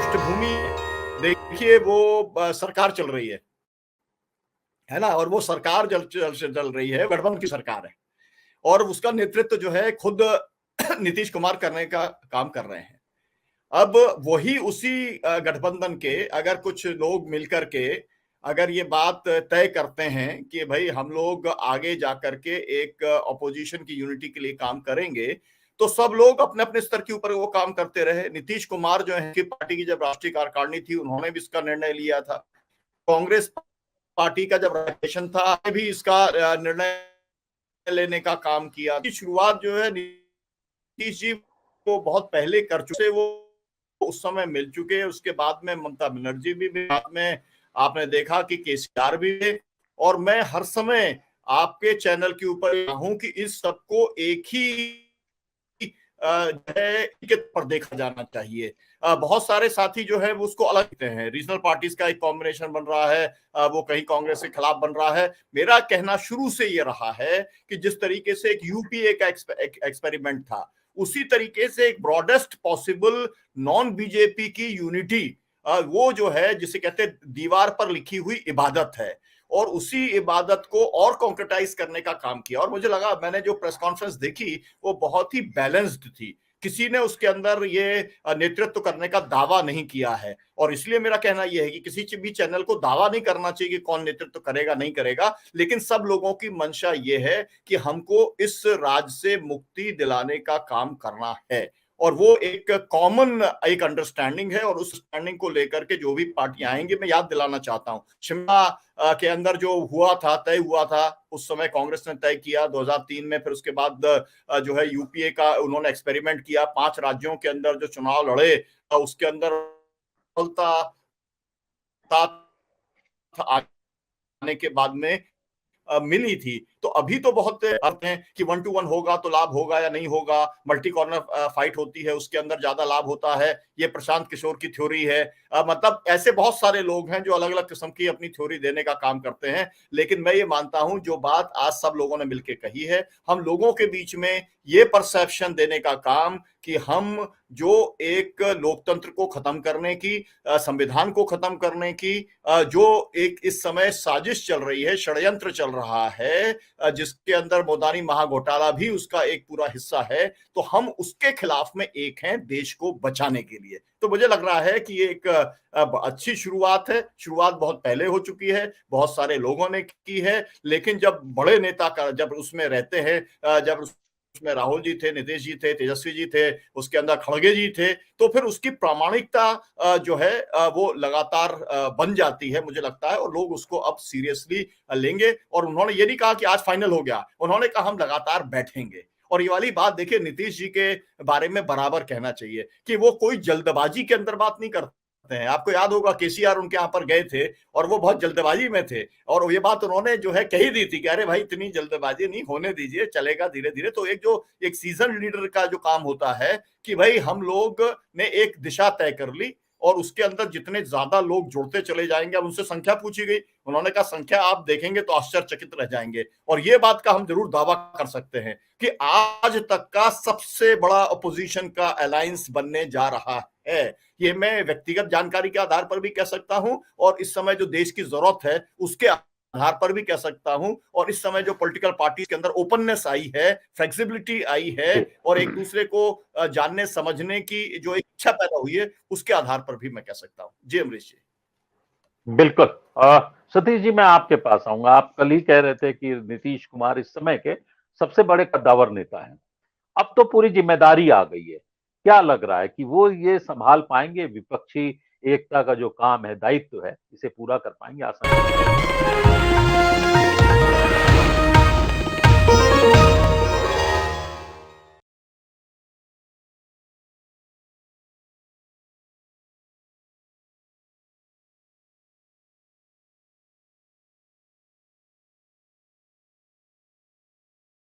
पृष्ठभूमि देखिए वो सरकार चल रही है ना? और वो सरकार चल रही है, गठबंधन की सरकार है और उसका नेतृत्व जो है खुद नीतीश कुमार करने का काम कर रहे हैं। अब वही उसी गठबंधन के अगर कुछ लोग मिलकर के अगर ये बात तय करते हैं कि भाई हम लोग आगे जाकर के एक ऑपोजिशन की यूनिटी के लिए काम करेंगे, तो सब लोग अपने-अपने स्तर के ऊपर वो काम करते रहे। नीतीश कुमार जो है कि पार्टी की जब राष्ट्रीय कार्यकारिणी थी, उन्होंने भी इसका निर्णय लिया था। कांग्रेस पार्टी का जब रजिस्ट्रेशन था, भी इसका निर्णय लेने का काम किया। की शुरुआत जो है नीतीश जी को बहुत पहले कर चुके, वो उस समय मिल चुके हैं। उसके बाद में ममता बनर्जी भी बाद में आपने देखा कि केसीआर भी है और मैं हर समय आपके चैनल के ऊपर हूं कि इस सबको एक ही के पर देखा जाना चाहिए। बहुत सारे साथी जो है वो उसको अलग देखते हैं। रीजनल पार्टीज का एक कॉम्बिनेशन बन रहा है, वो कहीं कांग्रेस के खिलाफ बन रहा है। मेरा कहना शुरू से ये रहा है कि जिस तरीके से एक यूपीए का एक्सपेरिमेंट था, उसी तरीके से एक ब्रॉडेस्ट पॉसिबल नॉन बीजेपी की यूनिटी, वो जो है जिसे कहते हैं दीवार पर लिखी हुई इबादत है, और उसी इबादत को और कॉन्क्रेटाइज करने का काम किया। और मुझे लगा, मैंने जो प्रेस कॉन्फ्रेंस देखी वो बहुत ही बैलेंस्ड थी। किसी ने उसके अंदर ये नेतृत्व करने का दावा नहीं किया है, और इसलिए मेरा कहना यह है कि किसी भी चैनल को दावा नहीं करना चाहिए कि कौन नेतृत्व करेगा नहीं करेगा, लेकिन सब लोगों की मंशा ये है कि हमको इस राज से मुक्ति दिलाने का काम करना है, और वो एक कॉमन एक अंडरस्टैंडिंग है। और उस अंडरस्टैंडिंग को लेकर के जो भी पार्टियां आएंगी, मैं याद दिलाना चाहता हूं शिमला के अंदर जो हुआ था, तय हुआ था, उस समय कांग्रेस ने तय किया 2003 में। फिर उसके बाद जो है यूपीए का उन्होंने एक्सपेरिमेंट किया, 5 राज्यों के अंदर जो चुनाव लड़े, उसके अंदर आने के बाद में मिली थी। तो अभी तो बहुत अर्थ हैं कि 1 to 1 होगा तो लाभ होगा या नहीं होगा, मल्टी कॉर्नर फाइट होती है उसके अंदर ज्यादा लाभ होता है, ये प्रशांत किशोर की थ्योरी है। मतलब ऐसे बहुत सारे लोग हैं जो अलग अलग किस्म की अपनी थ्योरी देने का काम करते हैं, लेकिन मैं ये मानता हूं जो बात आज सब लोगों ने मिलकर कही है, हम लोगों के बीच में ये परसेप्शन देने का काम कि हम जो एक लोकतंत्र को खत्म करने की, संविधान को खत्म करने की जो एक इस समय साजिश चल रही है, षड्यंत्र चल रहा है, जिसके अंदर मोदानी महाघोटाला भी उसका एक पूरा हिस्सा है, तो हम उसके खिलाफ में एक हैं देश को बचाने के लिए। तो मुझे लग रहा है कि ये एक अच्छी शुरुआत है। शुरुआत बहुत पहले हो चुकी है, बहुत सारे लोगों ने की है, लेकिन जब बड़े नेता का जब उसमें रहते हैं, जब उसमें राहुल जी थे, नीतीश जी थे, तेजस्वी जी थे, उसके अंदर खड़गे जी थे, तो फिर उसकी प्रामाणिकता जो है वो लगातार बन जाती है, मुझे लगता है, और लोग उसको अब सीरियसली लेंगे। और उन्होंने ये नहीं कहा कि आज फाइनल हो गया, उन्होंने कहा हम लगातार बैठेंगे। और ये वाली बात देखिए नीतीश जी के बारे में बराबर कहना चाहिए कि वो कोई जल्दबाजी के अंदर बात नहीं करते हैं। आपको याद होगा केसीआर उनके यहाँ पर गए थे और वो बहुत जल्दबाजी में थे, और ये बात उन्होंने जो है कही दी थी कि अरे भाई इतनी जल्दबाजी नहीं, होने दीजिए, चलेगा धीरे धीरे। तो एक सीजन लीडर का जो काम होता है कि भाई हम लोग ने एक दिशा तय कर ली और उसके अंदर जितने ज्यादा लोग जुड़ते चले जाएंगे। अब उनसे संख्या पूछी गई, उन्होंने कहा संख्या आप देखेंगे तो आश्चर्यचकित रह जाएंगे। और ये बात का हम जरूर दावा कर सकते हैं कि आज तक का सबसे बड़ा अपोजिशन का अलायंस बनने जा रहा है। ये मैं व्यक्तिगत जानकारी के आधार पर भी कह सकता हूं, और इस समय जो देश की जरूरत है उसके आधार पर भी कह सकता हूं, और इस समय जो पॉलिटिकल पार्टी के अंदर ओपननेस आई है, फ्लेक्सिबिलिटी आई है, और एक दूसरे को जानने समझने की जो इच्छा पैदा हुई है, उसके आधार पर भी मैं कह सकता हूं। जी अमरीश जी। बिल्कुल। सतीश जी, मैं आपके पास आऊंगा। आप कल ही कह रहे थे कि नीतीश कुमार इस समय के सबसे बड़े कद्दावर नेता हैं। अब तो पूरी जिम्मेदारी आ गई है। क्या लग रहा है कि वो ये संभाल पाएंगे? विपक्षी एकता का जो काम है, दायित्व है, इसे पूरा कर पाएंगे आसानी से?